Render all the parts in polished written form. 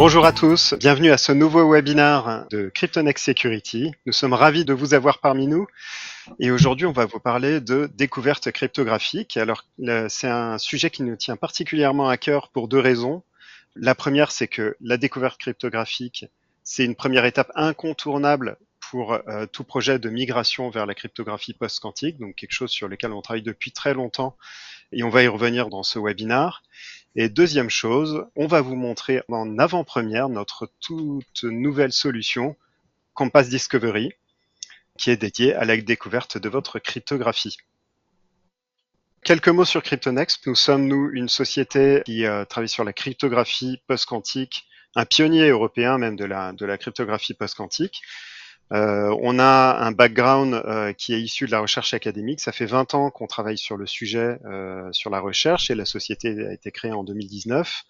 Bonjour à tous, bienvenue à ce nouveau webinaire de CryptoNext Security. Nous sommes ravis de vous avoir parmi nous et aujourd'hui on va vous parler de découverte cryptographique. Alors c'est un sujet qui nous tient particulièrement à cœur pour deux raisons. La première, c'est que la découverte cryptographique, c'est une première étape incontournable pour tout projet de migration vers la cryptographie post-quantique, donc quelque chose sur lequel on travaille depuis très longtemps et on va y revenir dans ce webinaire. Et deuxième chose, on va vous montrer en avant-première notre toute nouvelle solution, Compass Discovery, qui est dédiée à la découverte de votre cryptographie. Quelques mots sur CryptoNext. Nous sommes, une société qui travaille sur la cryptographie post-quantique, un pionnier européen même de la cryptographie post-quantique. On a un background qui est issu de la recherche académique. Ça fait 20 ans qu'on travaille sur le sujet, sur la recherche, et la société a été créée en 2019.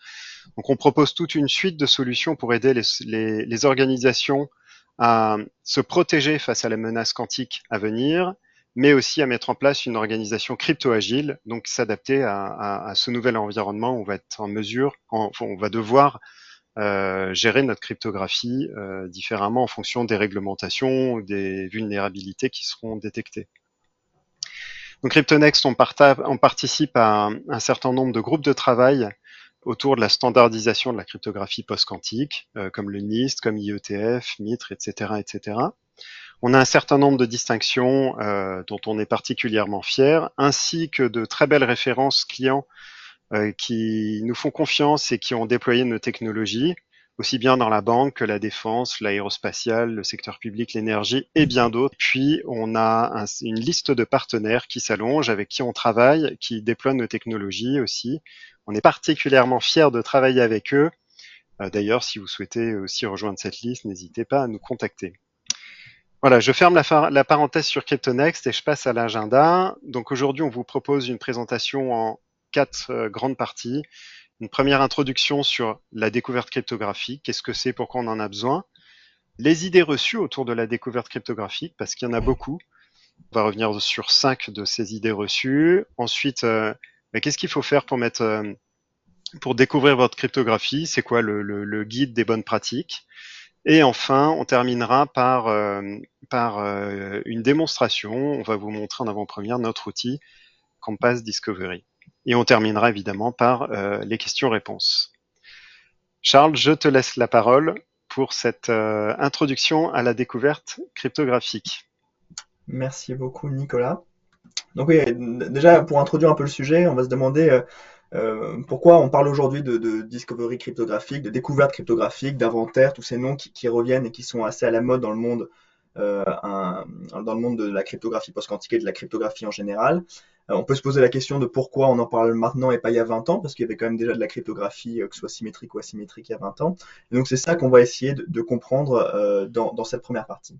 Donc on propose toute une suite de solutions pour aider les organisations à se protéger face à la menace quantique à venir, mais aussi à mettre en place une organisation crypto-agile, donc s'adapter à ce nouvel environnement où on va être en mesure, on va devoir gérer notre cryptographie différemment en fonction des réglementations ou des vulnérabilités qui seront détectées. Donc CryptoNext, on participe à un certain nombre de groupes de travail autour de la standardisation de la cryptographie post-quantique, comme le NIST, comme IETF, MITRE, etc., etc. On a un certain nombre de distinctions dont on est particulièrement fier, ainsi que de très belles références clients qui nous font confiance et qui ont déployé nos technologies, aussi bien dans la banque que la défense, l'aérospatiale, le secteur public, l'énergie et bien d'autres. Puis, on a une liste de partenaires qui s'allonge, avec qui on travaille, qui déploient nos technologies aussi. On est particulièrement fiers de travailler avec eux. D'ailleurs, si vous souhaitez aussi rejoindre cette liste, n'hésitez pas à nous contacter. Voilà, je ferme la parenthèse sur CryptoNext et je passe à l'agenda. Donc aujourd'hui, on vous propose une présentation en 4 grandes parties. Une première introduction sur la découverte cryptographique, qu'est-ce que c'est, pourquoi on en a besoin. Les idées reçues autour de la découverte cryptographique, parce qu'il y en a beaucoup. On va revenir sur 5 de ces idées reçues. Ensuite, qu'est-ce qu'il faut faire pour découvrir votre cryptographie? C'est quoi le guide des bonnes pratiques? Et enfin, on terminera par une démonstration. On va vous montrer en avant-première notre outil Compass Discovery. Et on terminera évidemment par les questions-réponses. Charles, je te laisse la parole pour cette introduction à la découverte cryptographique. Merci beaucoup, Nicolas. Donc oui, déjà pour introduire un peu le sujet, on va se demander pourquoi on parle aujourd'hui de discovery cryptographique, de découverte cryptographique, d'inventaire, tous ces noms qui reviennent et qui sont assez à la mode dans le monde de la cryptographie post-quantique et de la cryptographie en général. On peut se poser la question de pourquoi on en parle maintenant et pas il y a 20 ans, parce qu'il y avait quand même déjà de la cryptographie, que ce soit symétrique ou asymétrique, il y a 20 ans. Et donc c'est ça qu'on va essayer de comprendre dans cette première partie.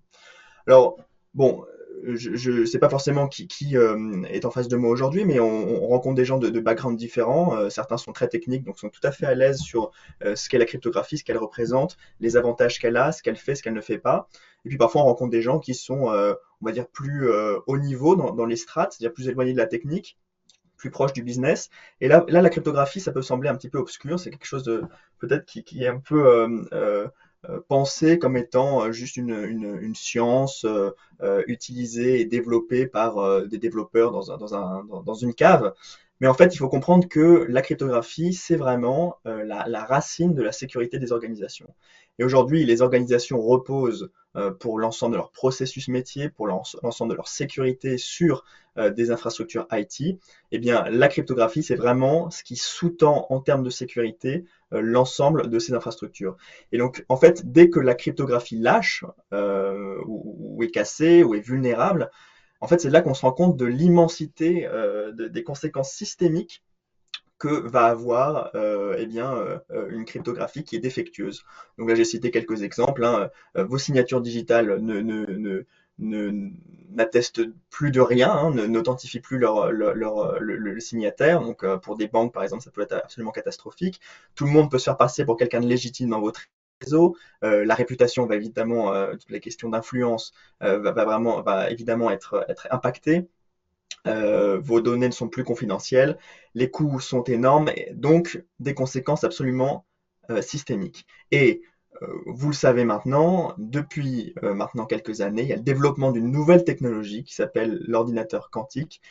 Alors, bon, je ne sais pas forcément qui est en face de moi aujourd'hui, mais on rencontre des gens de backgrounds différents. Certains sont très techniques, donc sont tout à fait à l'aise sur ce qu'est la cryptographie, ce qu'elle représente, les avantages qu'elle a, ce qu'elle fait, ce qu'elle ne fait pas. Et puis parfois, on rencontre des gens qui sont, on va dire, plus haut niveau dans les strates, c'est-à-dire plus éloignés de la technique, plus proche du business. Et là, la cryptographie, ça peut sembler un petit peu obscur. C'est quelque chose de peut-être qui est un peu pensé comme étant juste une science utilisée et développée par des développeurs dans une cave. Mais en fait, il faut comprendre que la cryptographie, c'est vraiment la racine de la sécurité des organisations. Et aujourd'hui, les organisations reposent pour l'ensemble de leur processus métier, pour l'ensemble de leur sécurité sur des infrastructures IT. Eh bien, la cryptographie, c'est vraiment ce qui sous-tend en termes de sécurité l'ensemble de ces infrastructures. Et donc, en fait, dès que la cryptographie lâche, ou est cassée, ou est vulnérable, en fait, c'est là qu'on se rend compte de l'immensité des conséquences systémiques que va avoir une cryptographie qui est défectueuse. Donc là, j'ai cité quelques exemples. Hein. Vos signatures digitales n'attestent plus de rien, hein, n'authentifient plus le signataire. Donc pour des banques, par exemple, ça peut être absolument catastrophique. Tout le monde peut se faire passer pour quelqu'un de légitime dans votre réseau. La réputation va évidemment, toutes les questions d'influence va évidemment être impactée. Vos données ne sont plus confidentielles, les coûts sont énormes, et donc des conséquences absolument systémique. Et vous le savez maintenant, depuis maintenant quelques années, il y a le développement d'une nouvelle technologie qui s'appelle l'ordinateur quantique,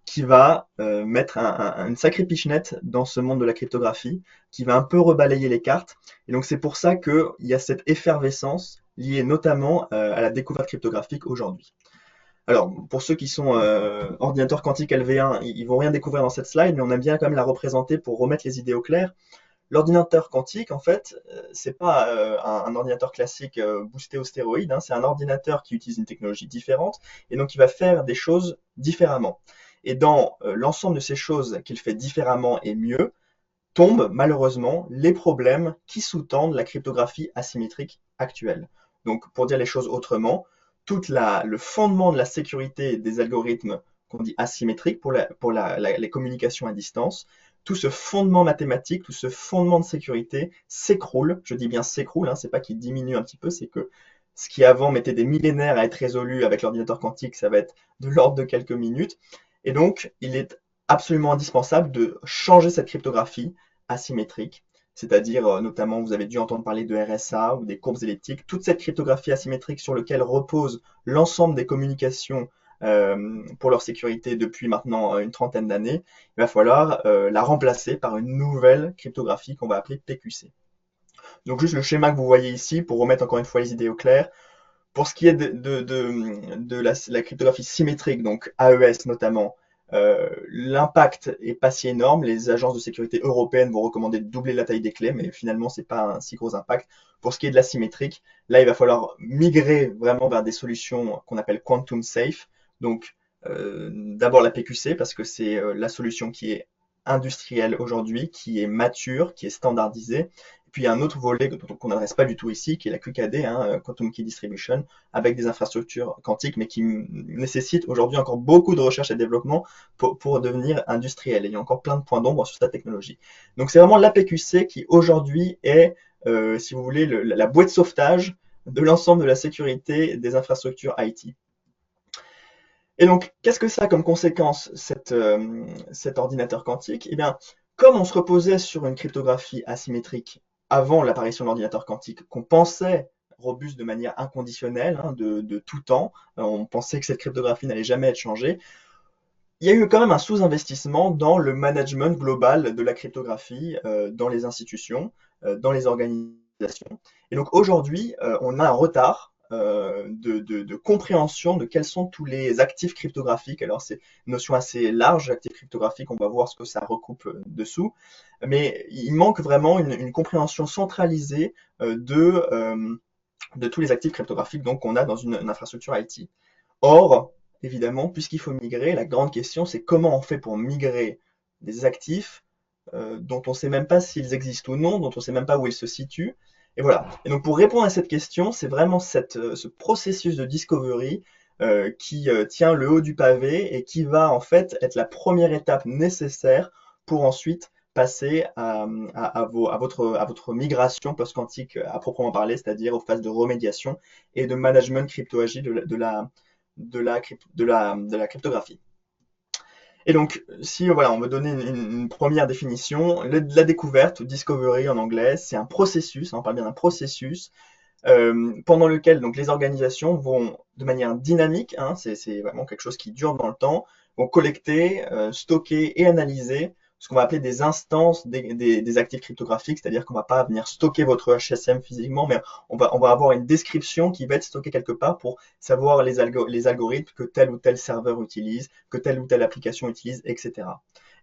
qui va mettre une sacrée pichenette dans ce monde de la cryptographie, qui va un peu rebalayer les cartes. Et donc c'est pour ça qu'il y a cette effervescence liée notamment à la découverte cryptographique aujourd'hui. Alors, pour ceux qui sont ordinateurs quantiques LV1, ils vont rien découvrir dans cette slide, mais on aime bien quand même la représenter pour remettre les idées au clair. L'ordinateur quantique, en fait, c'est pas un ordinateur classique boosté aux stéroïdes, hein, c'est un ordinateur qui utilise une technologie différente et donc il va faire des choses différemment. Et dans l'ensemble de ces choses qu'il fait différemment et mieux, tombent malheureusement les problèmes qui sous-tendent la cryptographie asymétrique actuelle. Donc, pour dire les choses autrement, le fondement de la sécurité des algorithmes qu'on dit asymétriques pour les communications à distance, tout ce fondement mathématique, tout ce fondement de sécurité s'écroule. Je dis bien s'écroule, hein, c'est pas qu'il diminue un petit peu, c'est que ce qui avant mettait des millénaires à être résolu avec l'ordinateur quantique, ça va être de l'ordre de quelques minutes. Et donc, il est absolument indispensable de changer cette cryptographie asymétrique, c'est-à-dire notamment, vous avez dû entendre parler de RSA ou des courbes elliptiques, toute cette cryptographie asymétrique sur laquelle repose l'ensemble des communications pour leur sécurité depuis maintenant une trentaine d'années, il va falloir la remplacer par une nouvelle cryptographie qu'on va appeler PQC. Donc juste le schéma que vous voyez ici pour remettre encore une fois les idées au clair. Pour ce qui est de la cryptographie symétrique, donc AES notamment, l'impact est pas si énorme. Les agences de sécurité européennes vont recommander de doubler la taille des clés, mais finalement, c'est pas un si gros impact. Pour ce qui est de l'asymétrique, là, il va falloir migrer vraiment vers des solutions qu'on appelle quantum safe. Donc, d'abord la PQC, parce que c'est la solution qui est industrielle aujourd'hui, qui est mature, qui est standardisée. Puis il y a un autre volet qu'on n'adresse pas du tout ici, qui est la QKD, hein, Quantum Key Distribution, avec des infrastructures quantiques, mais qui nécessite aujourd'hui encore beaucoup de recherche et développement pour devenir industriel. Et il y a encore plein de points d'ombre sur cette technologie. Donc c'est vraiment l'APQC qui aujourd'hui est, si vous voulez, la bouée de sauvetage de l'ensemble de la sécurité des infrastructures IT. Et donc, qu'est-ce que ça a comme conséquence, cet ordinateur quantique? Eh bien, comme on se reposait sur une cryptographie asymétrique avant l'apparition de l'ordinateur quantique, qu'on pensait robuste de manière inconditionnelle, hein, de tout temps, on pensait que cette cryptographie n'allait jamais être changée, il y a eu quand même un sous-investissement dans le management global de la cryptographie dans les institutions, dans les organisations. Et donc aujourd'hui, on a un retard de compréhension de quels sont tous les actifs cryptographiques. Alors c'est une notion assez large, actifs cryptographiques, on va voir ce que ça recoupe dessous, mais il manque vraiment une compréhension centralisée de tous les actifs cryptographiques donc qu'on a dans une infrastructure IT. Or, évidemment, puisqu'il faut migrer, la grande question c'est comment on fait pour migrer des actifs dont on ne sait même pas s'ils existent ou non, dont on ne sait même pas où ils se situent. Et voilà. Et donc pour répondre à cette question, c'est vraiment ce processus de discovery qui tient le haut du pavé et qui va en fait être la première étape nécessaire pour ensuite passer à votre migration post-quantique à proprement parler, c'est-à-dire aux phases de remédiation et de management crypto-agile de la cryptographie. Et donc, si voilà, on veut donner une première définition, la découverte, discovery en anglais, c'est un processus, on parle bien d'un processus, pendant lequel donc, les organisations vont, de manière dynamique, hein, c'est vraiment quelque chose qui dure dans le temps, vont collecter, stocker et analyser ce qu'on va appeler des instances des actifs cryptographiques, c'est-à-dire qu'on ne va pas venir stocker votre HSM physiquement, mais on va avoir une description qui va être stockée quelque part pour savoir les algorithmes que tel ou tel serveur utilise, que telle ou telle application utilise, etc.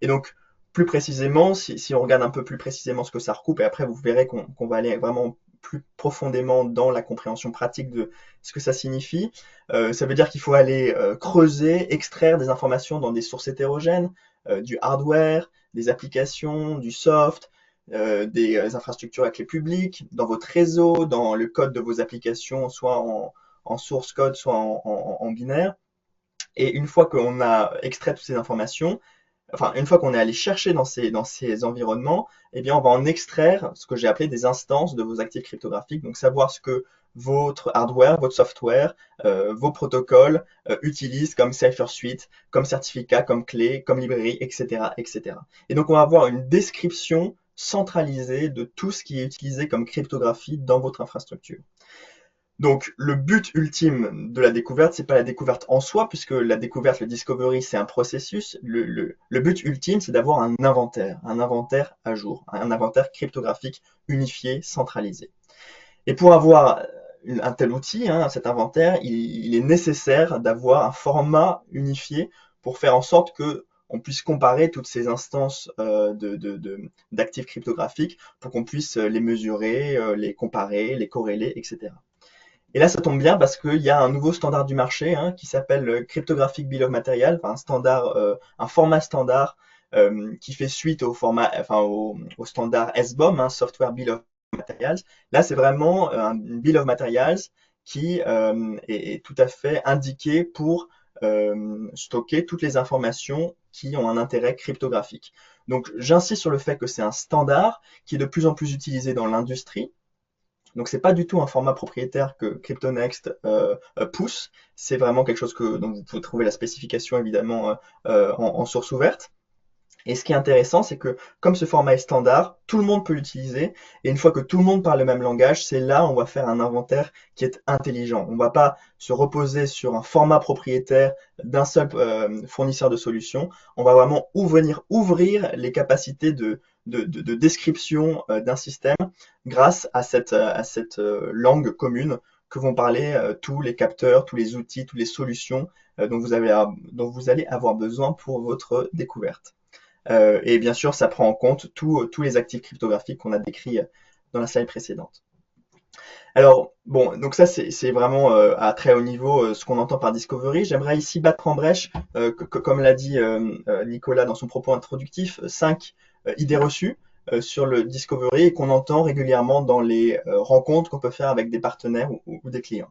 Et donc, plus précisément, si on regarde un peu plus précisément ce que ça recoupe, et après vous verrez qu'on va aller vraiment plus profondément dans la compréhension pratique de ce que ça signifie, ça veut dire qu'il faut aller creuser, extraire des informations dans des sources hétérogènes, du hardware, des applications, du soft, des infrastructures à clé publique, dans votre réseau, dans le code de vos applications, soit en source code, soit en binaire. Et une fois qu'on a extrait toutes ces informations, enfin, une fois qu'on est allé chercher dans ces environnements, eh bien, on va en extraire ce que j'ai appelé des instances de vos actifs cryptographiques. Donc, savoir ce que votre hardware, votre software, vos protocoles utilisent comme cipher suite, comme certificat, comme clé, comme librairie, etc., etc. Et donc, on va avoir une description centralisé de tout ce qui est utilisé comme cryptographie dans votre infrastructure. Donc, le but ultime de la découverte, c'est pas la découverte en soi, puisque la découverte, le discovery, c'est un processus. Le but ultime, c'est d'avoir un inventaire à jour, un inventaire cryptographique unifié, centralisé. Et pour avoir un tel outil, cet inventaire, il est nécessaire d'avoir un format unifié pour faire en sorte que on puisse comparer toutes ces instances d'actifs cryptographiques pour qu'on puisse les mesurer, les comparer, les corréler, etc. Et là, ça tombe bien parce qu'il y a un nouveau standard du marché qui s'appelle le Cryptographic Bill of Material, enfin, un format standard qui fait suite au standard SBOM, Software Bill of Materials. Là, c'est vraiment un Bill of Materials qui est tout à fait indiqué pour stocker toutes les informations qui ont un intérêt cryptographique. Donc, j'insiste sur le fait que c'est un standard qui est de plus en plus utilisé dans l'industrie. Donc c'est pas du tout un format propriétaire que CryptoNext pousse, c'est vraiment quelque chose dont vous pouvez trouver la spécification évidemment en source ouverte. Et ce qui est intéressant, c'est que comme ce format est standard, tout le monde peut l'utiliser. Et une fois que tout le monde parle le même langage, c'est là où on va faire un inventaire qui est intelligent. On ne va pas se reposer sur un format propriétaire d'un seul fournisseur de solutions. On va vraiment venir ouvrir les capacités de description d'un système grâce à cette langue commune que vont parler tous les capteurs, tous les outils, toutes les solutions dont vous allez avoir besoin pour votre découverte. Et bien sûr, ça prend en compte tous les actifs cryptographiques qu'on a décrits dans la slide précédente. Alors, bon, donc ça, c'est vraiment à très haut niveau ce qu'on entend par discovery. J'aimerais ici battre en brèche, comme l'a dit Nicolas dans son propos introductif, 5 idées reçues sur le discovery et qu'on entend régulièrement dans les rencontres qu'on peut faire avec des partenaires ou des clients.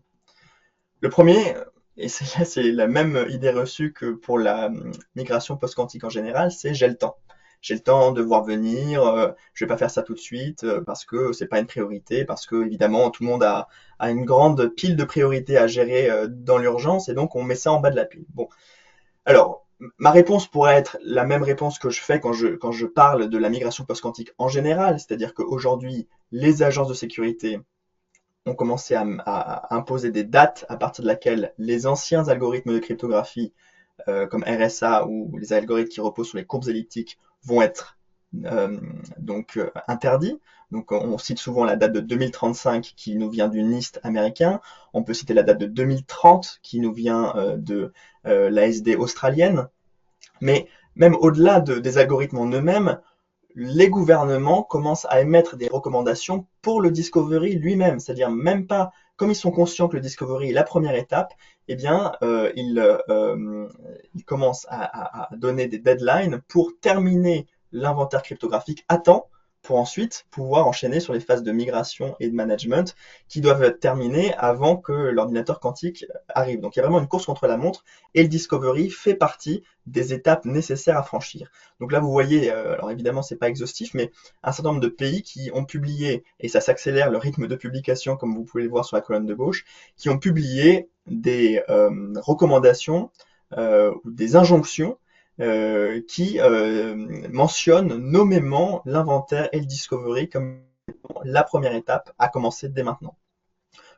Le premier, et c'est la même idée reçue que pour la migration post-quantique en général, c'est j'ai le temps. J'ai le temps de voir venir, je vais pas faire ça tout de suite parce que c'est pas une priorité, parce que évidemment tout le monde a une grande pile de priorités à gérer dans l'urgence et donc on met ça en bas de la pile. Bon, alors ma réponse pourrait être la même réponse que je fais quand je parle de la migration post-quantique en général, c'est-à-dire qu'aujourd'hui les agences de sécurité ont commencé à imposer des dates à partir de laquelle les anciens algorithmes de cryptographie comme RSA ou les algorithmes qui reposent sur les courbes elliptiques vont être interdits. Donc on cite souvent la date de 2035 qui nous vient du NIST américain. On peut citer la date de 2030 qui nous vient de l'ASD australienne. Mais même au-delà des algorithmes en eux-mêmes, les gouvernements commencent à émettre des recommandations pour le discovery lui-même, c'est-à-dire même pas, comme ils sont conscients que le discovery est la première étape, eh bien, ils commencent à donner des deadlines pour terminer l'inventaire cryptographique à temps, pour ensuite pouvoir enchaîner sur les phases de migration et de management qui doivent être terminées avant que l'ordinateur quantique arrive. Donc il y a vraiment une course contre la montre et le discovery fait partie des étapes nécessaires à franchir. Donc là vous voyez, alors évidemment c'est pas exhaustif, mais un certain nombre de pays qui ont publié, et ça s'accélère le rythme de publication comme vous pouvez le voir sur la colonne de gauche, qui ont publié des recommandations ou des injonctions qui mentionne nommément l'inventaire et le discovery comme la première étape à commencer dès maintenant.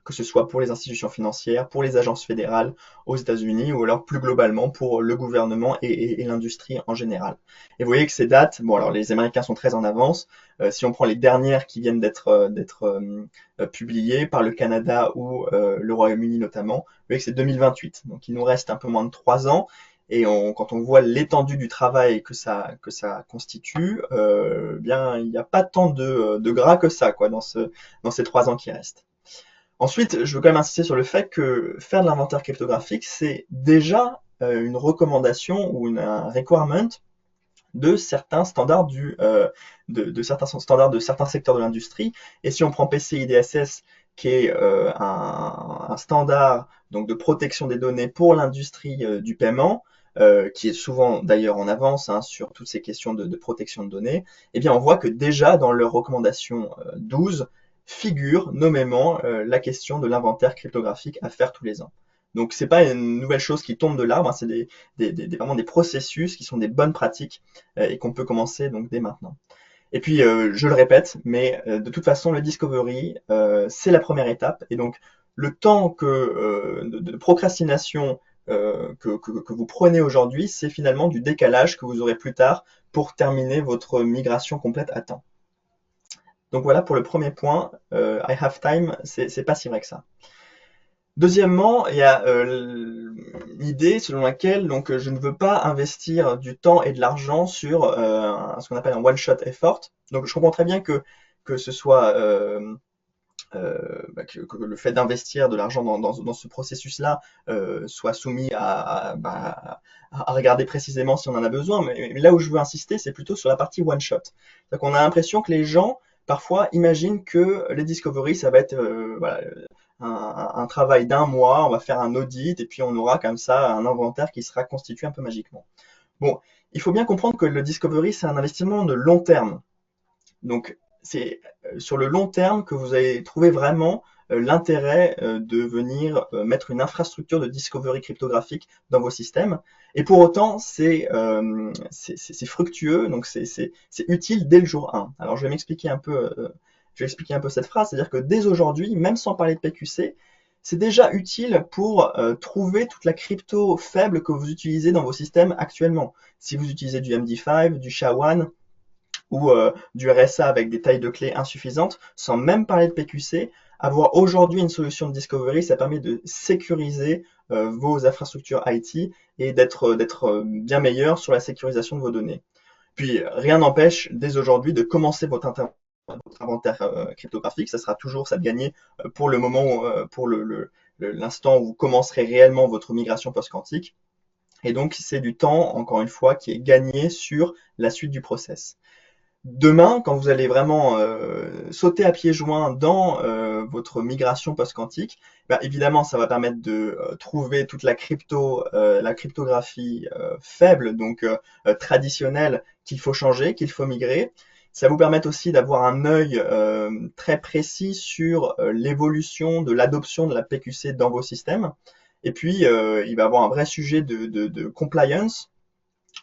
Que ce soit pour les institutions financières, pour les agences fédérales aux États-Unis ou alors plus globalement pour le gouvernement et l'industrie en général. Et vous voyez que ces dates, bon alors les Américains sont très en avance. Si on prend les dernières qui viennent d'être publiées par le Canada ou le Royaume-Uni notamment, vous voyez que c'est 2028. Donc il nous reste un peu moins de 3 ans. Et quand on voit l'étendue du travail que ça constitue, bien il n'y a pas tant de gras que ça quoi dans ces 3 ans qui restent. Ensuite, je veux quand même insister sur le fait que faire de l'inventaire cryptographique, c'est déjà une recommandation ou un requirement de certains standards de certains secteurs de l'industrie. Et si on prend PCI DSS, qui est un standard donc de protection des données pour l'industrie du paiement, qui est souvent d'ailleurs en avance sur toutes ces questions de protection de données, eh bien on voit que déjà dans leur recommandation 12 figure nommément la question de l'inventaire cryptographique à faire tous les ans. Donc c'est pas une nouvelle chose qui tombe de l'arbre, c'est vraiment des processus qui sont des bonnes pratiques et qu'on peut commencer donc dès maintenant. Et puis, je le répète, mais de toute façon, le discovery, c'est la première étape. Et donc, le temps de procrastination que vous prenez aujourd'hui, c'est finalement du décalage que vous aurez plus tard pour terminer votre migration complète à temps. Donc voilà pour le premier point, I have time, c'est pas si vrai que ça. Deuxièmement, il y a l'idée selon laquelle donc je ne veux pas investir du temps et de l'argent sur ce qu'on appelle un one-shot effort. Donc je comprends très bien que ce soit que le fait d'investir de l'argent dans ce processus-là soit soumis à regarder précisément si on en a besoin. Mais là où je veux insister, c'est plutôt sur la partie one-shot. C'est-à-dire qu'on a l'impression que les gens parfois imaginent que les discoveries, ça va être voilà, un travail d'un mois, on va faire un audit et puis on aura comme ça un inventaire qui sera constitué un peu magiquement. Bon, il faut bien comprendre que le discovery, c'est un investissement de long terme. Donc, c'est sur le long terme que vous allez trouver vraiment l'intérêt de venir mettre une infrastructure de discovery cryptographique dans vos systèmes. Et pour autant, c'est fructueux, donc c'est utile dès le jour 1. Alors, je vais expliquer un peu cette phrase, c'est-à-dire que dès aujourd'hui, même sans parler de PQC, c'est déjà utile pour trouver toute la crypto faible que vous utilisez dans vos systèmes actuellement. Si vous utilisez du MD5, du SHA-1, ou du RSA avec des tailles de clés insuffisantes, sans même parler de PQC, avoir aujourd'hui une solution de discovery, ça permet de sécuriser vos infrastructures IT et d'être bien meilleur sur la sécurisation de vos données. Puis rien n'empêche dès aujourd'hui de commencer votre inventaire cryptographique, ça sera toujours ça de gagner pour le moment, pour l'instant où vous commencerez réellement votre migration post-quantique. Et donc c'est du temps, encore une fois, qui est gagné sur la suite du process. Demain, quand vous allez vraiment sauter à pieds joints dans votre migration post-quantique, bah, évidemment, ça va permettre de trouver toute la cryptographie faible, donc traditionnelle, qu'il faut changer, qu'il faut migrer. Ça va vous permettre aussi d'avoir un œil très précis sur l'évolution de l'adoption de la PQC dans vos systèmes. Et puis, il va y avoir un vrai sujet de compliance.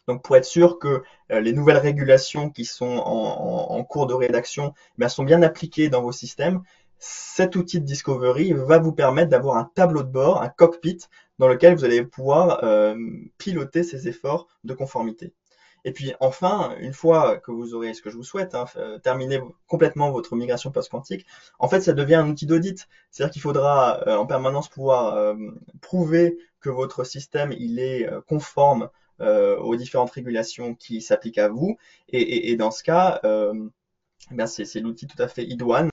Donc pour être sûr que les nouvelles régulations qui sont en cours de rédaction sont bien appliquées dans vos systèmes, cet outil de discovery va vous permettre d'avoir un tableau de bord, un cockpit, dans lequel vous allez pouvoir piloter ces efforts de conformité. Et puis enfin, une fois que vous aurez, ce que je vous souhaite, terminé complètement votre migration post-quantique, en fait ça devient un outil d'audit. C'est-à-dire qu'il faudra en permanence pouvoir prouver que votre système il est conforme aux différentes régulations qui s'appliquent à vous. Et dans ce cas, c'est l'outil tout à fait idoine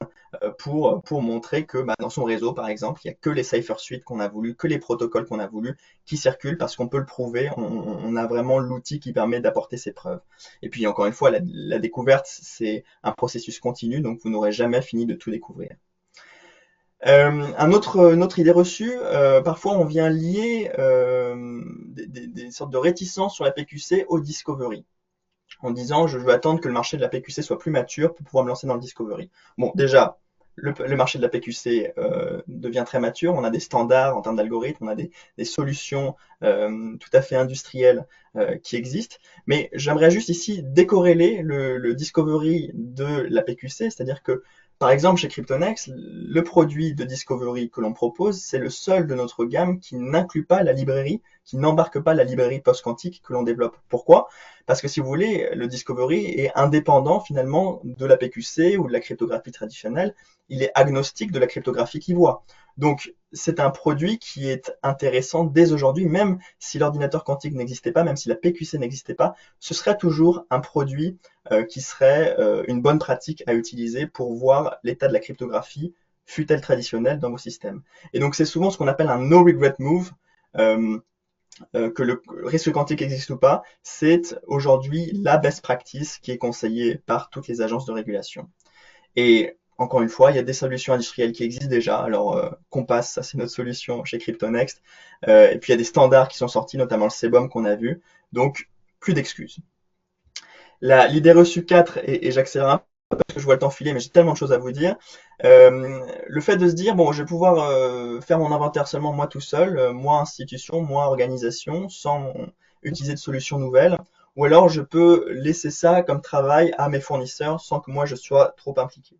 pour montrer que dans son réseau, par exemple, il n'y a que les cipher suites qu'on a voulu, que les protocoles qu'on a voulu qui circulent parce qu'on peut le prouver. On a vraiment l'outil qui permet d'apporter ces preuves. Et puis, encore une fois, la découverte, c'est un processus continu, donc vous n'aurez jamais fini de tout découvrir. Une autre idée reçue, parfois on vient lier des sortes de réticences sur la PQC au discovery, en disant je veux attendre que le marché de la PQC soit plus mature pour pouvoir me lancer dans le discovery. Bon, déjà, le marché de la PQC devient très mature, on a des standards en termes d'algorithmes, on a des solutions tout à fait industrielles qui existent, mais j'aimerais juste ici décorréler le discovery de la PQC, c'est-à-dire que par exemple, chez Cryptonex, le produit de discovery que l'on propose, c'est le seul de notre gamme qui n'inclut pas la librairie, qui n'embarque pas la librairie post-quantique que l'on développe. Pourquoi? Parce que si vous voulez, le discovery est indépendant finalement de la PQC ou de la cryptographie traditionnelle. Il est agnostique de la cryptographie qu'il voit. Donc, c'est un produit qui est intéressant dès aujourd'hui, même si l'ordinateur quantique n'existait pas, même si la PQC n'existait pas, ce serait toujours un produit qui serait une bonne pratique à utiliser pour voir l'état de la cryptographie, fût-elle traditionnelle, dans vos systèmes. Et donc, c'est souvent ce qu'on appelle un no regret move. Que le risque quantique existe ou pas, c'est aujourd'hui la best practice qui est conseillée par toutes les agences de régulation. Et encore une fois, il y a des solutions industrielles qui existent déjà. Alors, Compass, ça c'est notre solution chez CryptoNext. Et puis il y a des standards qui sont sortis, notamment le CBOM qu'on a vu. Donc, plus d'excuses. L'idée reçue 4, et j'accélère un peu parce que je vois le temps filer, mais j'ai tellement de choses à vous dire. Le fait de se dire, bon, je vais pouvoir faire mon inventaire seulement moi tout seul, moi institution, moi organisation, sans utiliser de solutions nouvelles. ou alors je peux laisser ça comme travail à mes fournisseurs sans que moi je sois trop impliqué.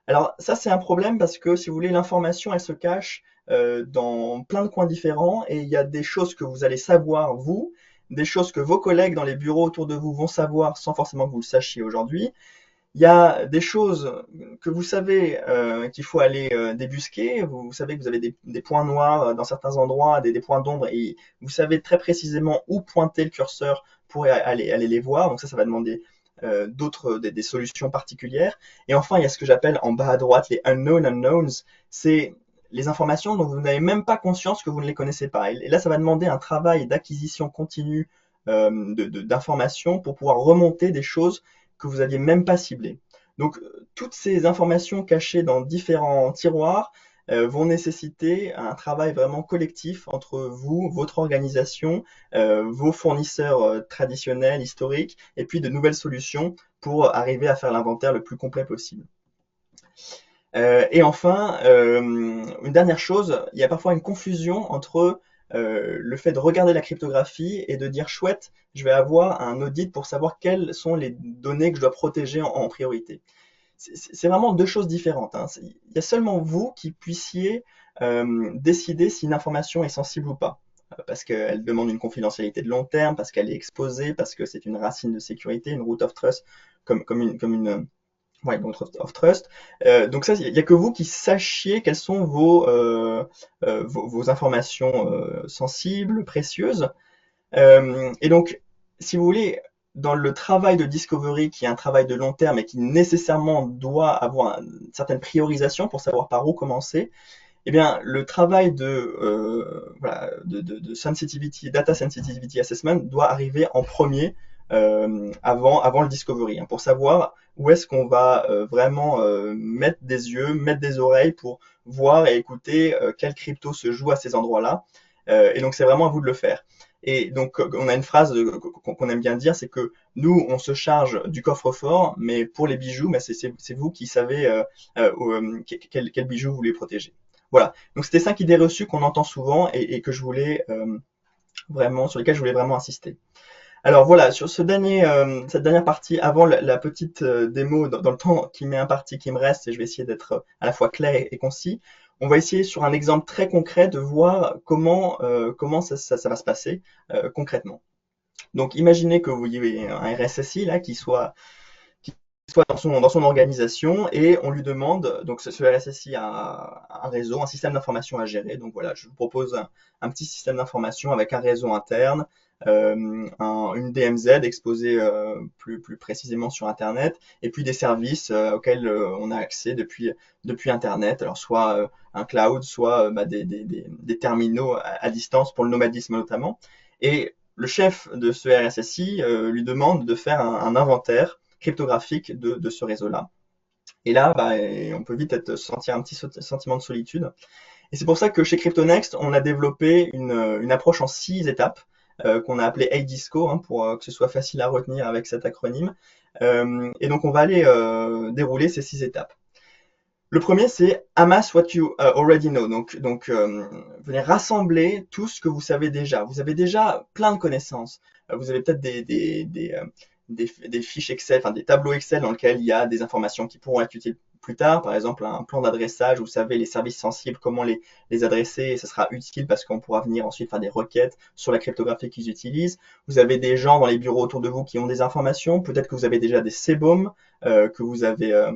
Alors ça c'est un problème parce que si vous voulez l'information elle se cache dans plein de coins différents et il y a des choses que vous allez savoir vous, des choses que vos collègues dans les bureaux autour de vous vont savoir sans forcément que vous le sachiez aujourd'hui. Il y a des choses que vous savez qu'il faut aller débusquer. Vous savez que vous avez des points noirs dans certains endroits, des points d'ombre, et vous savez très précisément où pointer le curseur pour aller les voir. Donc ça va demander des solutions particulières. Et enfin, il y a ce que j'appelle en bas à droite les unknown unknowns. C'est les informations dont vous n'avez même pas conscience que vous ne les connaissez pas. Et là, ça va demander un travail d'acquisition continue d'informations pour pouvoir remonter des choses que vous aviez même pas ciblées. Donc, toutes ces informations cachées dans différents tiroirs vont nécessiter un travail vraiment collectif entre vous, votre organisation, vos fournisseurs traditionnels, historiques, et puis de nouvelles solutions pour arriver à faire l'inventaire le plus complet possible. Et enfin, une dernière chose, il y a parfois une confusion entre le fait de regarder la cryptographie et de dire chouette, je vais avoir un audit pour savoir quelles sont les données que je dois protéger en priorité. C'est vraiment deux choses différentes, hein. Il y a seulement vous qui puissiez décider si une information est sensible ou pas. Parce qu'elle demande une confidentialité de long terme, parce qu'elle est exposée, parce que c'est une racine de sécurité, une root of trust, comme une ouais, root of trust. Donc ça, il n'y a que vous qui sachiez quelles sont vos informations sensibles, précieuses. Et donc, si vous voulez, dans le travail de discovery, qui est un travail de long terme et qui nécessairement doit avoir une certaine priorisation pour savoir par où commencer, eh bien, le travail de sensitivity, data sensitivity assessment doit arriver en premier avant le discovery, hein, pour savoir où est-ce qu'on va vraiment mettre des yeux, mettre des oreilles pour voir et écouter quel crypto se joue à ces endroits-là. Et donc, c'est vraiment à vous de le faire. Et donc, on a une phrase qu'on aime bien dire, c'est que nous, on se charge du coffre-fort, mais pour les bijoux, c'est vous qui savez quel bijou vous voulez protéger. Voilà. Donc, c'était 5 idées reçues qu'on entend souvent et que je voulais sur lesquelles je voulais vraiment insister. Alors voilà, sur cette dernière partie, avant la petite démo, dans le temps qui m'est imparti, qui me reste, et je vais essayer d'être à la fois clair et concis, on va essayer sur un exemple très concret de voir comment ça va se passer concrètement. Donc imaginez que vous ayez un RSSI là qui soit dans son organisation et on lui demande, donc ce RSSI a un réseau, un système d'information à gérer. Donc voilà, je vous propose un petit système d'information avec un réseau interne, une DMZ exposée plus précisément sur Internet, et puis des services auxquels on a accès depuis Internet, alors soit un cloud, soit des terminaux à distance pour le nomadisme notamment. Et le chef de ce RSSI lui demande de faire un inventaire cryptographique de ce réseau-là. Et là, on peut vite sentir un petit sentiment de solitude. Et c'est pour ça que chez CryptoNext, on a développé une approche en 6 étapes qu'on a appelée AIDISCO, hein, pour que ce soit facile à retenir avec cet acronyme. Et donc, on va aller dérouler ces 6 étapes. Le premier, c'est amass what you already know. Donc venez rassembler tout ce que vous savez déjà. Vous avez déjà plein de connaissances. Vous avez peut-être des fiches Excel, enfin des tableaux Excel dans lesquels il y a des informations qui pourront être utiles plus tard. Par exemple, un plan d'adressage, vous savez les services sensibles, comment les adresser, et ce sera utile parce qu'on pourra venir ensuite faire des requêtes sur la cryptographie qu'ils utilisent. Vous avez des gens dans les bureaux autour de vous qui ont des informations. Peut-être que vous avez déjà des CBOM que vous avez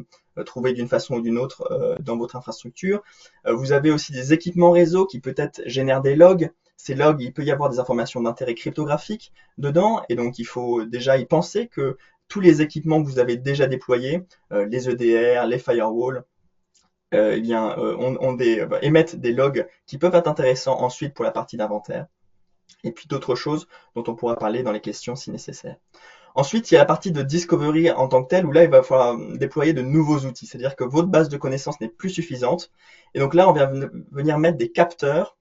trouvé d'une façon ou d'une autre dans votre infrastructure. Vous avez aussi des équipements réseau qui peut-être génèrent des logs. Ces logs, il peut y avoir des informations d'intérêt cryptographique dedans, et donc il faut déjà y penser que tous les équipements que vous avez déjà déployés, les EDR, les firewalls, émettent des logs qui peuvent être intéressants ensuite pour la partie d'inventaire, et puis d'autres choses dont on pourra parler dans les questions si nécessaire. Ensuite, il y a la partie de discovery en tant que telle, où là, il va falloir déployer de nouveaux outils. C'est-à-dire que votre base de connaissances n'est plus suffisante. Et donc là, on va venir mettre des capteurs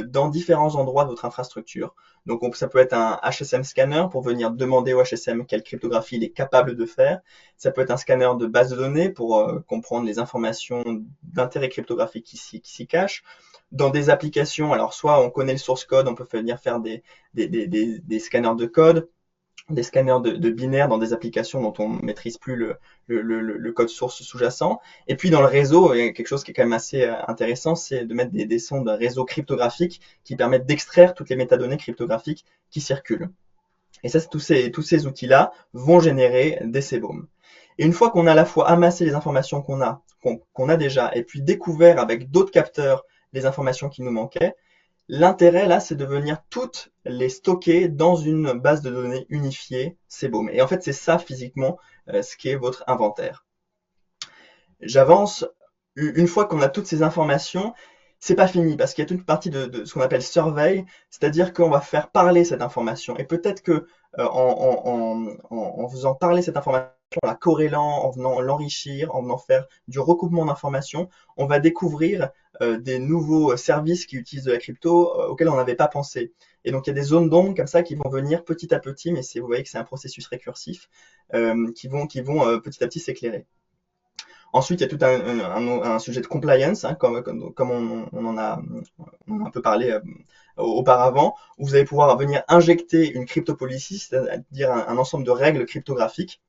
dans différents endroits de votre infrastructure. Donc ça peut être un HSM scanner pour venir demander au HSM quelle cryptographie il est capable de faire. Ça peut être un scanner de base de données pour comprendre les informations d'intérêt cryptographique qui s'y cachent. Dans des applications, alors soit on connaît le source code, on peut venir faire des scanners de code. des scanners de binaires dans des applications dont on ne maîtrise plus le code source sous-jacent. Et puis dans le réseau, il y a quelque chose qui est quand même assez intéressant, c'est de mettre des sondes réseau cryptographiques qui permettent d'extraire toutes les métadonnées cryptographiques qui circulent. Et ça, tous ces outils-là vont générer des CBOM. Et une fois qu'on a à la fois amassé les informations qu'on a déjà, et puis découvert avec d'autres capteurs les informations qui nous manquaient, l'intérêt là, c'est de venir toutes les stocker dans une base de données unifiée CBOM. Et en fait, c'est ça physiquement ce qui est votre inventaire. J'avance. Une fois qu'on a toutes ces informations, c'est pas fini parce qu'il y a toute une partie de ce qu'on appelle survey, c'est-à-dire qu'on va faire parler cette information. Et peut-être que en faisant parler cette information, en la corrélant, en venant l'enrichir, en venant faire du recoupement d'informations, on va découvrir des nouveaux services qui utilisent de la crypto auxquels on n'avait pas pensé. Et donc il y a des zones d'ombre comme ça qui vont venir petit à petit, mais vous voyez que c'est un processus récursif, qui vont petit à petit s'éclairer. Ensuite, il y a tout un sujet de compliance, hein, comme on en a un peu parlé auparavant, où vous allez pouvoir venir injecter une crypto-policy, c'est-à-dire un ensemble de règles cryptographiques,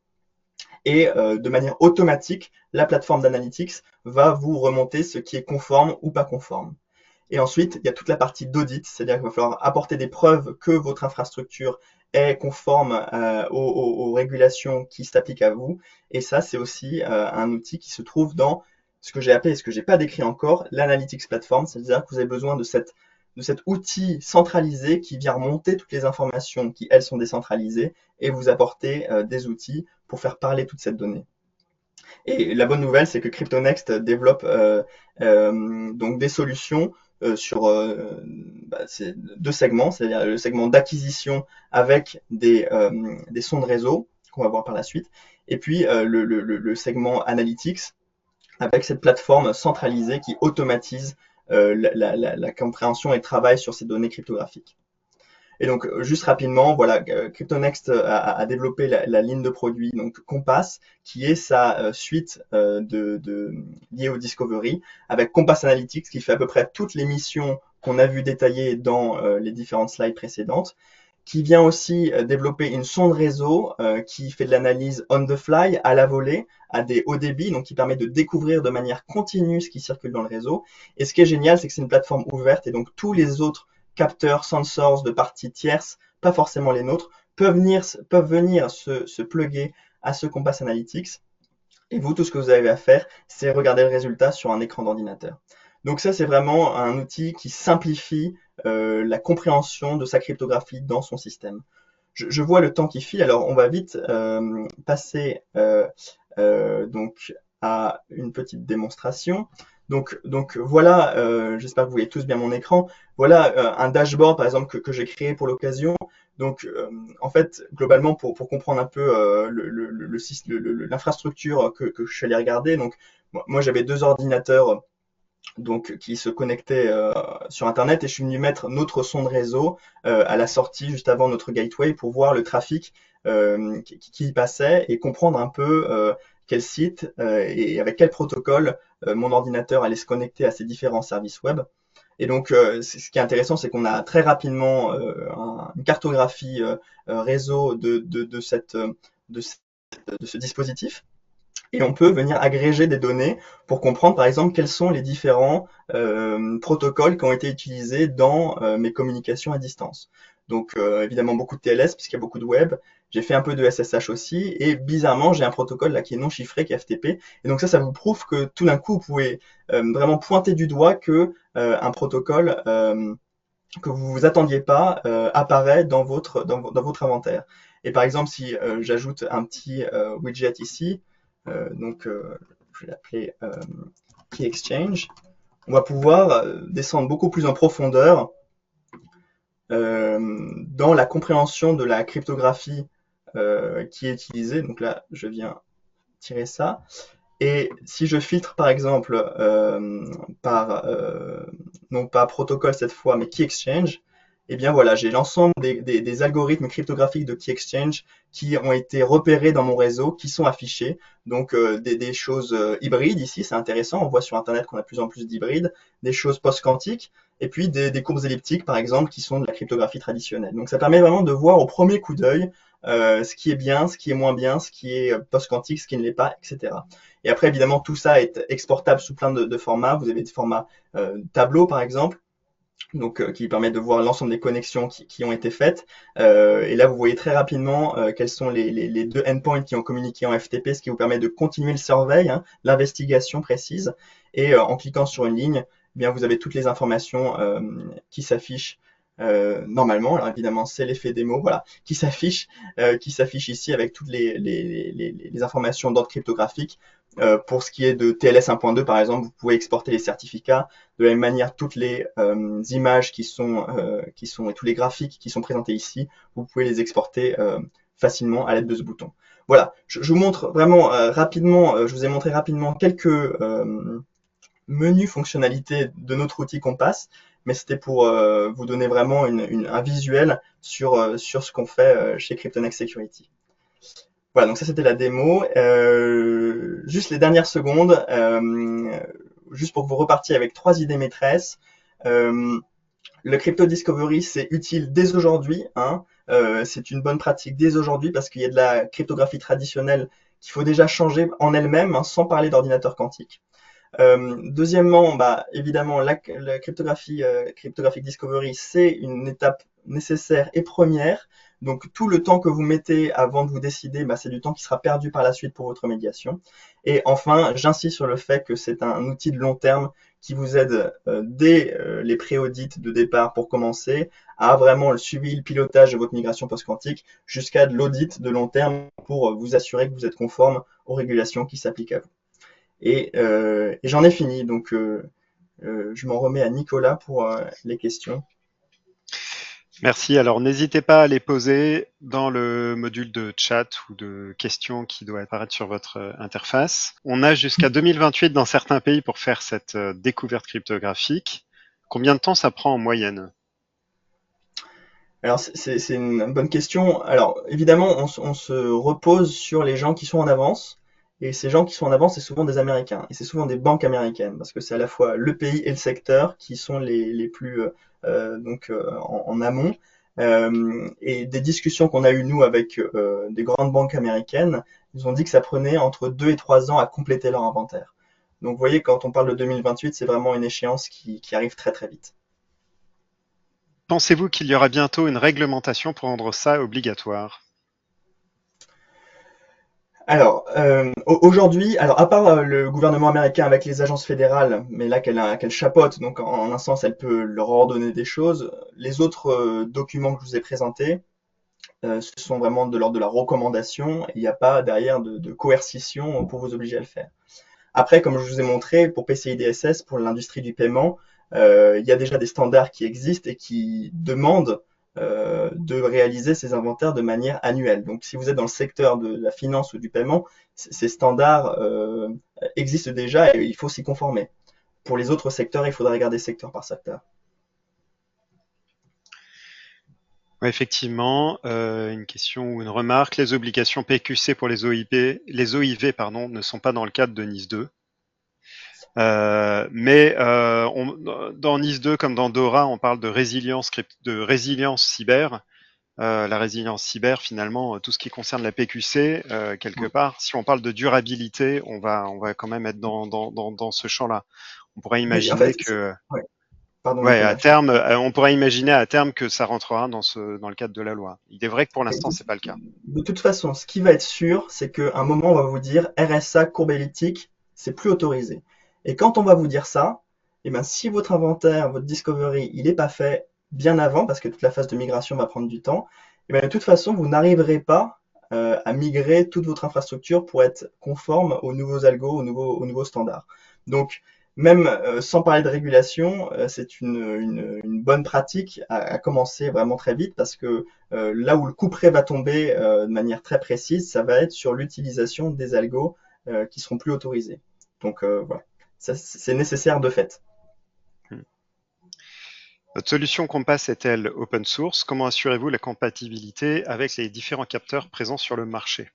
et de manière automatique, la plateforme d'analytics va vous remonter ce qui est conforme ou pas conforme. Et ensuite, il y a toute la partie d'audit, c'est-à-dire qu'il va falloir apporter des preuves que votre infrastructure est conforme aux régulations qui s'appliquent à vous. Et ça, c'est aussi un outil qui se trouve dans ce que j'ai appelé, et ce que j'ai pas décrit encore, l'analytics platform, c'est-à-dire que vous avez besoin de cet outil centralisé qui vient remonter toutes les informations qui, elles, sont décentralisées et vous apporter des outils pour faire parler toute cette donnée. Et la bonne nouvelle, c'est que CryptoNext développe donc des solutions sur ces deux segments, c'est-à-dire le segment d'acquisition avec des sondes réseau, qu'on va voir par la suite, et puis le segment analytics avec cette plateforme centralisée qui automatise la compréhension et le travail sur ces données cryptographiques. Et donc, juste rapidement, voilà, CryptoNext a développé la ligne de produits, donc Compass, qui est sa suite liée au Discovery, avec Compass Analytics, qui fait à peu près toutes les missions qu'on a vues détaillées dans les différentes slides précédentes, qui vient aussi développer une sonde réseau qui fait de l'analyse on the fly, à la volée, à des hauts débits, donc qui permet de découvrir de manière continue ce qui circule dans le réseau. Et ce qui est génial, c'est que c'est une plateforme ouverte, et donc tous les autres capteurs, sensors de parties tierces, pas forcément les nôtres, peuvent venir se plugger à ce Compass Analytics. Et vous, tout ce que vous avez à faire, c'est regarder le résultat sur un écran d'ordinateur. Donc ça, c'est vraiment un outil qui simplifie la compréhension de sa cryptographie dans son système. Je vois le temps qui file, alors on va vite passer donc à une petite démonstration. Donc voilà, j'espère que vous voyez tous bien mon écran. Voilà un dashboard par exemple que j'ai créé pour l'occasion. Donc en fait, globalement, pour comprendre un peu l'infrastructure que je suis allé regarder, donc moi j'avais deux ordinateurs donc qui se connectaient sur Internet, et je suis venu mettre notre sonde réseau à la sortie juste avant notre gateway pour voir le trafic qui y passait et comprendre un peu quel site et avec quel protocole mon ordinateur allait se connecter à ces différents services web. Et donc, ce qui est intéressant, c'est qu'on a très rapidement une cartographie réseau de ce dispositif. Et on peut venir agréger des données pour comprendre, par exemple, quels sont les différents protocoles qui ont été utilisés dans mes communications à distance. Donc, évidemment, beaucoup de TLS, puisqu'il y a beaucoup de web. J'ai fait un peu de SSH aussi. Et bizarrement, j'ai un protocole là qui est non chiffré, qui est FTP. Et donc ça vous prouve que tout d'un coup, vous pouvez vraiment pointer du doigt que un protocole que vous vous attendiez pas apparaît dans votre inventaire. Et par exemple, si j'ajoute un petit widget ici, je vais l'appeler Key Exchange, on va pouvoir descendre beaucoup plus en profondeur dans la compréhension de la cryptographie qui est utilisée. Donc là, je viens tirer ça. Et si je filtre par exemple par non pas protocole cette fois, mais Key Exchange, eh bien voilà, j'ai l'ensemble des algorithmes cryptographiques de Key Exchange qui ont été repérés dans mon réseau, qui sont affichés. Donc des choses hybrides ici, c'est intéressant. On voit sur Internet qu'on a de plus en plus d'hybrides, des choses post-quantiques, et puis des courbes elliptiques par exemple qui sont de la cryptographie traditionnelle. Donc ça permet vraiment de voir au premier coup d'œil ce qui est bien, ce qui est moins bien, ce qui est post-quantique, ce qui ne l'est pas, etc. Et après, évidemment, tout ça est exportable sous plein de formats. Vous avez des formats tableau, par exemple, donc qui permettent de voir l'ensemble des connexions qui ont été faites. Et là, vous voyez très rapidement quels sont les deux endpoints qui ont communiqué en FTP, ce qui vous permet de continuer le survey, hein, l'investigation précise. Et en cliquant sur une ligne, eh bien, vous avez toutes les informations qui s'affichent normalement. Alors évidemment, c'est l'effet démo, voilà, qui s'affiche ici avec toutes les informations d'ordre cryptographique. Pour ce qui est de TLS 1.2, par exemple, vous pouvez exporter les certificats. De la même manière, toutes les images qui sont et tous les graphiques qui sont présentés ici, vous pouvez les exporter facilement à l'aide de ce bouton. Voilà, je vous montre vraiment rapidement, je vous ai montré rapidement quelques menus fonctionnalités de notre outil Compass, mais c'était pour vous donner vraiment un visuel sur ce qu'on fait chez CryptoNext Security. Voilà, donc ça c'était la démo. Juste les dernières secondes, juste pour que vous repartiez avec 3 idées maîtresses. Le Crypto Discovery, c'est utile dès aujourd'hui, hein. C'est une bonne pratique dès aujourd'hui parce qu'il y a de la cryptographie traditionnelle qu'il faut déjà changer en elle-même, hein, sans parler d'ordinateur quantique. Deuxièmement, bah, évidemment, la cryptographie, cryptographic discovery, c'est une étape nécessaire et première. Donc, tout le temps que vous mettez avant de vous décider, bah, c'est du temps qui sera perdu par la suite pour votre médiation. Et enfin, j'insiste sur le fait que c'est un outil de long terme qui vous aide dès les pré-audits de départ pour commencer à vraiment le suivi, le pilotage de votre migration post-quantique jusqu'à de l'audit de long terme pour vous assurer que vous êtes conforme aux régulations qui s'appliquent à vous. Et j'en ai fini, donc je m'en remets à Nicolas pour les questions. Merci. Alors, n'hésitez pas à les poser dans le module de chat ou de questions qui doit apparaître sur votre interface. On a jusqu'à 2028 dans certains pays pour faire cette découverte cryptographique. Combien de temps ça prend en moyenne? Alors c'est une bonne question. Alors évidemment, on se repose sur les gens qui sont en avance. Et ces gens qui sont en avance, c'est souvent des Américains. Et c'est souvent des banques américaines, parce que c'est à la fois le pays et le secteur qui sont les plus en amont. Et des discussions qu'on a eues, nous, avec des grandes banques américaines, ils ont dit que ça prenait entre 2 et 3 ans à compléter leur inventaire. Donc vous voyez, quand on parle de 2028, c'est vraiment une échéance qui arrive très très vite. Pensez-vous qu'il y aura bientôt une réglementation pour rendre ça obligatoire? Alors, aujourd'hui, alors à part le gouvernement américain avec les agences fédérales, mais là qu'elle chapeaute, donc en un sens elle peut leur ordonner des choses, les autres documents que je vous ai présentés, ce sont vraiment de l'ordre de la recommandation, il n'y a pas derrière de coercition pour vous obliger à le faire. Après, comme je vous ai montré, pour PCI DSS, pour l'industrie du paiement, il y a déjà des standards qui existent et qui demandent de réaliser ces inventaires de manière annuelle. Donc, si vous êtes dans le secteur de la finance ou du paiement, ces standards existent déjà et il faut s'y conformer. Pour les autres secteurs, il faudra regarder secteur par secteur. Ouais, effectivement, une question ou une remarque. Les obligations PQC pour les OIV, pardon, ne sont pas dans le cadre de NIS 2. Dans NIS 2 comme dans DORA, on parle de résilience cyber. La résilience cyber, finalement, tout ce qui concerne la PQC, quelque part, si on parle de durabilité, on va quand même être dans ce champ-là. On pourrait Oui, en fait, imaginer que, ouais. Pardon ouais, à Nicolas. terme, on pourrait imaginer à terme que ça rentrera dans le cadre de la loi. Il est vrai que pour l'instant, c'est pas le cas. De toute façon, ce qui va être sûr, c'est qu'à un moment, on va vous dire RSA, courbe elliptique, c'est plus autorisé. Et quand on va vous dire ça, eh ben, si votre inventaire, votre discovery, il n'est pas fait bien avant, parce que toute la phase de migration va prendre du temps, eh ben, de toute façon, vous n'arriverez pas à migrer toute votre infrastructure pour être conforme aux nouveaux algos, aux nouveaux standards. Donc, même sans parler de régulation, c'est une bonne pratique à commencer vraiment très vite parce que là où le couperet va tomber de manière très précise, ça va être sur l'utilisation des algos qui seront plus autorisés. Donc voilà, c'est nécessaire de fait. Votre solution Compass est-elle open source? Comment assurez-vous la compatibilité avec les différents capteurs présents sur le marché?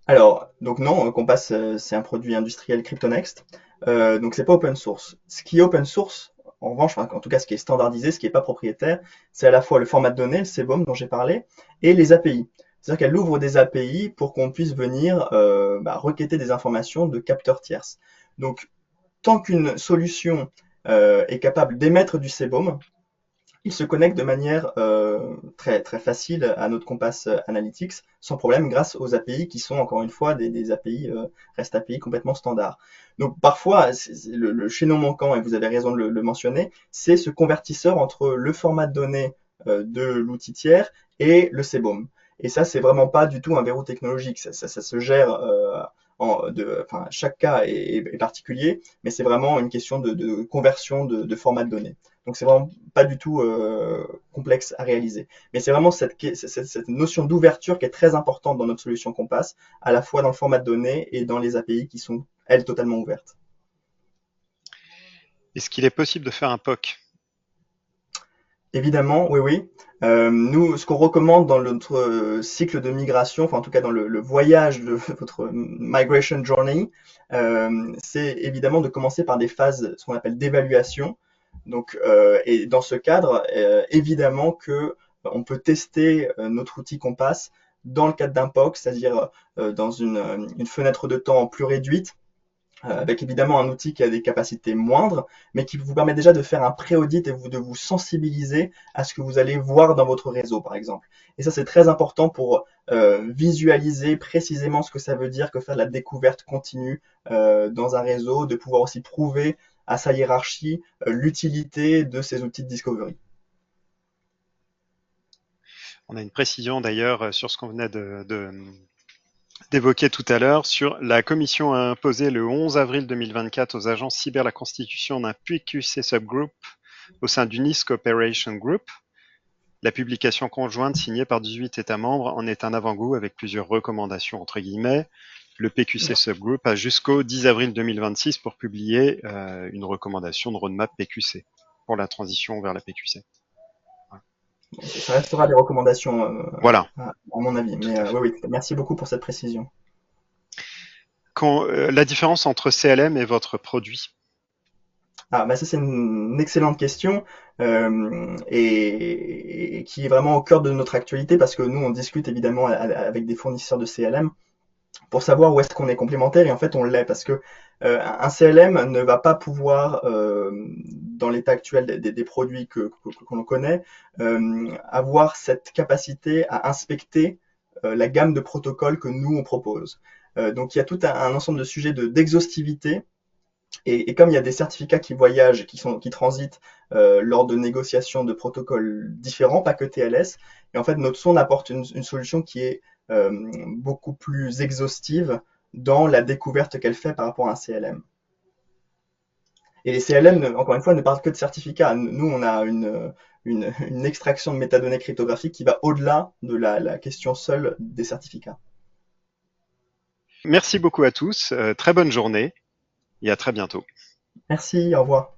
Alors, donc non, Compass, c'est un produit industriel CryptoNext. Donc c'est pas open source. Ce qui est open source, En revanche, enfin, en tout cas, ce qui est standardisé, ce qui n'est pas propriétaire, c'est à la fois le format de données, le CBOM dont j'ai parlé, et les API. C'est-à-dire qu'elle ouvre des API pour qu'on puisse venir requêter des informations de capteurs tierces. Donc, tant qu'une solution est capable d'émettre du CBOM, il se connecte de manière très, très facile à notre Compass Analytics sans problème grâce aux API qui sont encore une fois des API REST API complètement standards. Donc parfois le chaînon manquant, et vous avez raison de le mentionner, c'est ce convertisseur entre le format de données de l'outil tiers et le CBOM. Et ça, c'est vraiment pas du tout un verrou technologique. Ça se gère enfin, chaque cas est particulier, mais c'est vraiment une question de conversion de format de données. Donc c'est vraiment pas du tout complexe à réaliser. Mais c'est vraiment cette notion d'ouverture qui est très importante dans notre solution Compass, à la fois dans le format de données et dans les API qui sont, elles, totalement ouvertes. Est-ce qu'il est possible de faire un POC? Évidemment, oui, oui. Nous, ce qu'on recommande dans notre cycle de migration, enfin en tout cas dans le voyage de votre migration journey, c'est évidemment de commencer par des phases, ce qu'on appelle d'évaluation. Donc, et dans ce cadre, évidemment que on peut tester notre outil Compass dans le cadre d'un POC, c'est-à-dire dans une fenêtre de temps plus réduite avec évidemment un outil qui a des capacités moindres, mais qui vous permet déjà de faire un pré-audit et de vous sensibiliser à ce que vous allez voir dans votre réseau, par exemple. Et ça, c'est très important pour visualiser précisément ce que ça veut dire que faire de la découverte continue dans un réseau, de pouvoir aussi prouver à sa hiérarchie l'utilité de ces outils de discovery. On a une précision d'ailleurs sur ce qu'on venait d'évoquer tout à l'heure sur la commission a imposé le 11 avril 2024 aux agences cyber la constitution d'un PQC subgroup au sein du NIST Cooperation Group. La publication conjointe signée par 18 États membres en est un avant-goût avec plusieurs recommandations entre guillemets. Le PQC subgroup a jusqu'au 10 avril 2026 pour publier une recommandation de roadmap PQC pour la transition vers la PQC. Ça restera des recommandations, Voilà. à mon avis. Mais oui, oui, merci beaucoup pour cette précision. La différence entre CLM et votre produit? Ah, bah ça c'est une excellente question et qui est vraiment au cœur de notre actualité parce que nous on discute évidemment avec des fournisseurs de CLM pour savoir où est-ce qu'on est complémentaire et en fait on l'est parce que un CLM ne va pas pouvoir dans l'état actuel des produits qu'on connaît avoir cette capacité à inspecter la gamme de protocoles que nous on propose. Donc il y a tout un ensemble de sujets d'exhaustivité et comme il y a des certificats qui voyagent, qui transitent lors de négociations de protocoles différents, pas que TLS, et en fait notre sonde apporte une solution qui est beaucoup plus exhaustive dans la découverte qu'elle fait par rapport à un CLM. Et les CLM, encore une fois, ne parlent que de certificats. Nous, on a une extraction de métadonnées cryptographiques qui va au-delà de la question seule des certificats. Merci beaucoup à tous, très bonne journée et à très bientôt. Merci, au revoir.